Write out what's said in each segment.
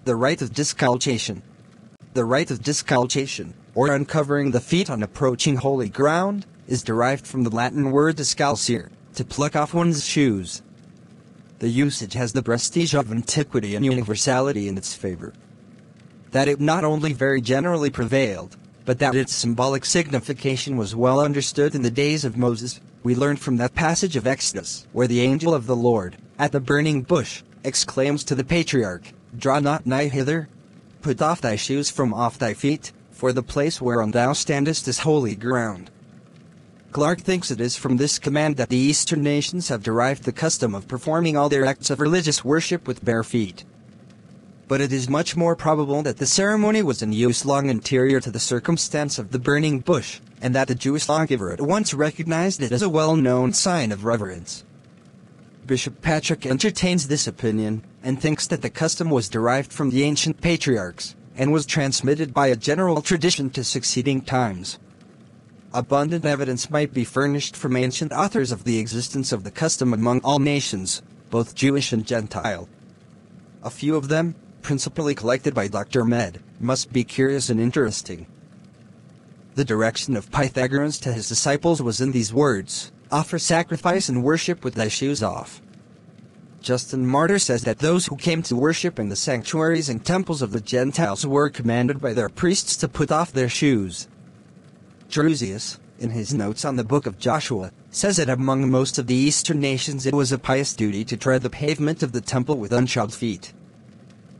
The rite of discalcation. The rite of discalcation, or uncovering the feet on approaching holy ground, is derived from the Latin word discalcere, to pluck off one's shoes. The usage has the prestige of antiquity and universality in its favor. That it not only very generally prevailed, but that its symbolic signification was well understood in the days of Moses, we learn from that passage of Exodus, where the angel of the Lord, at the burning bush, exclaims to the patriarch, "Draw not nigh hither. Put off thy shoes from off thy feet, for the place whereon thou standest is holy ground." Clark thinks it is from this command that the Eastern nations have derived the custom of performing all their acts of religious worship with bare feet. But it is much more probable that the ceremony was in use long anterior to the circumstance of the burning bush, and that the Jewish lawgiver at once recognized it as a well-known sign of reverence. Bishop Patrick entertains this opinion, and thinks that the custom was derived from the ancient patriarchs, and was transmitted by a general tradition to succeeding times. Abundant evidence might be furnished from ancient authors of the existence of the custom among all nations, both Jewish and Gentile. A few of them, principally collected by Dr. Med, must be curious and interesting. The direction of Pythagoras to his disciples was in these words, "Offer sacrifice and worship with thy shoes off." Justin Martyr says that those who came to worship in the sanctuaries and temples of the Gentiles were commanded by their priests to put off their shoes. Drusius, in his notes on the book of Joshua, says that among most of the Eastern nations it was a pious duty to tread the pavement of the temple with unshod feet.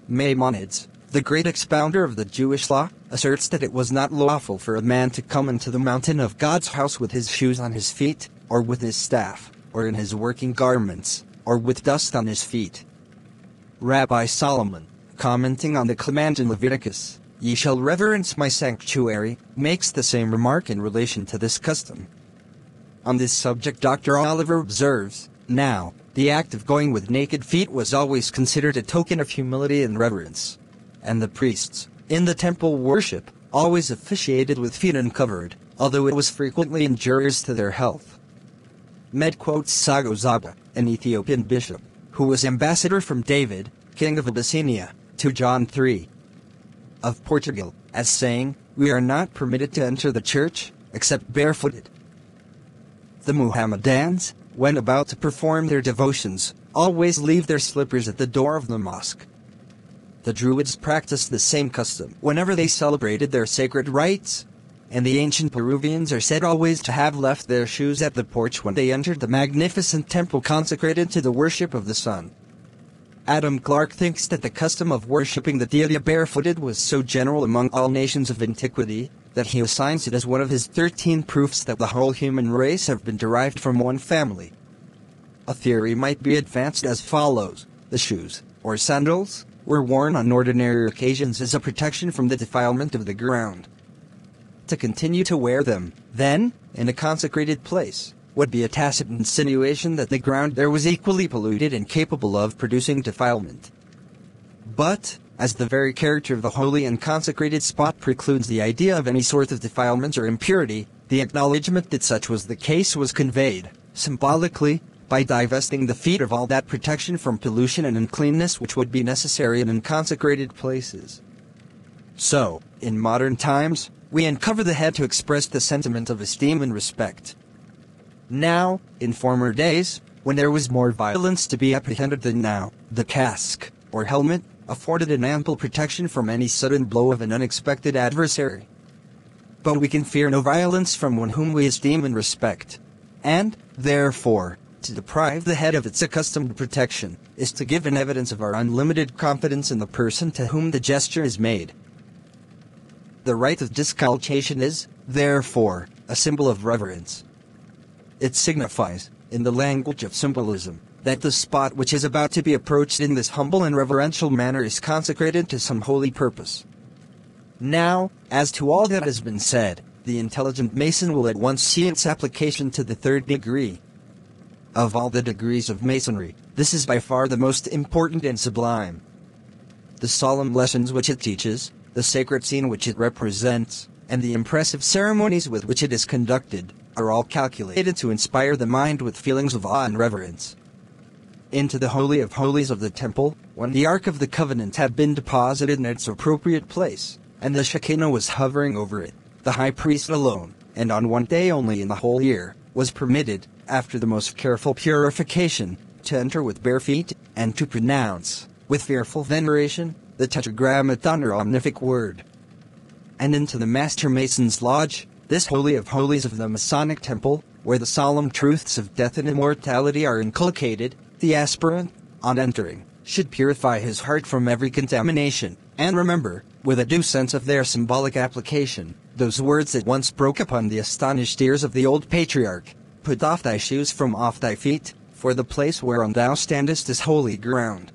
Maimonides, the great expounder of the Jewish law, asserts that it was not lawful for a man to come into the mountain of God's house with his shoes on his feet, or with his staff, or in his working garments, or with dust on his feet. Rabbi Solomon, commenting on the command in Leviticus, "Ye shall reverence my sanctuary," makes the same remark in relation to this custom. On this subject Dr. Oliver observes, "Now, the act of going with naked feet was always considered a token of humility and reverence. And the priests, in the temple worship, always officiated with feet uncovered, although it was frequently injurious to their health." Med quotes Sagozaba, an Ethiopian bishop, who was ambassador from David, king of Abyssinia, to John III of Portugal, as saying, "We are not permitted to enter the church, except barefooted." The Muhammadans, when about to perform their devotions, always leave their slippers at the door of the mosque. The Druids practiced the same custom whenever they celebrated their sacred rites, and the ancient Peruvians are said always to have left their shoes at the porch when they entered the magnificent temple consecrated to the worship of the sun. Adam Clark thinks that the custom of worshipping the deity barefooted was so general among all nations of antiquity, that he assigns it as one of his 13 proofs that the whole human race have been derived from one family. A theory might be advanced as follows: the shoes, or sandals, were worn on ordinary occasions as a protection from the defilement of the ground. To continue to wear them, then, in a consecrated place, would be a tacit insinuation that the ground there was equally polluted and capable of producing defilement. But, as the very character of the holy and consecrated spot precludes the idea of any sort of defilement or impurity, the acknowledgement that such was the case was conveyed, symbolically, by divesting the feet of all that protection from pollution and uncleanness which would be necessary in unconsecrated places. So, in modern times, we uncover the head to express the sentiment of esteem and respect. Now, in former days, when there was more violence to be apprehended than now, the casque, or helmet, afforded an ample protection from any sudden blow of an unexpected adversary. But we can fear no violence from one whom we esteem and respect. And, therefore, to deprive the head of its accustomed protection, is to give an evidence of our unlimited confidence in the person to whom the gesture is made. The rite of discalcation is, therefore, a symbol of reverence. It signifies, in the language of symbolism, that the spot which is about to be approached in this humble and reverential manner is consecrated to some holy purpose. Now, as to all that has been said, the intelligent Mason will at once see its application to the third degree. Of all the degrees of Masonry, this is by far the most important and sublime. The solemn lessons which it teaches, the sacred scene which it represents, and the impressive ceremonies with which it is conducted, are all calculated to inspire the mind with feelings of awe and reverence. into the Holy of Holies of the temple, when the Ark of the Covenant had been deposited in its appropriate place, and the Shekinah was hovering over it. The high priest alone, and on one day only in the whole year, was permitted, after the most careful purification, to enter with bare feet, and to pronounce, with fearful veneration, the Tetragrammaton or omnific word. And into the Master Mason's lodge, this Holy of Holies of the Masonic Temple, where the solemn truths of death and immortality are inculcated, the aspirant, on entering, should purify his heart from every contamination, and remember, with a due sense of their symbolic application, those words that once broke upon the astonished ears of the old patriarch: "Put off thy shoes from off thy feet, for the place whereon thou standest is holy ground."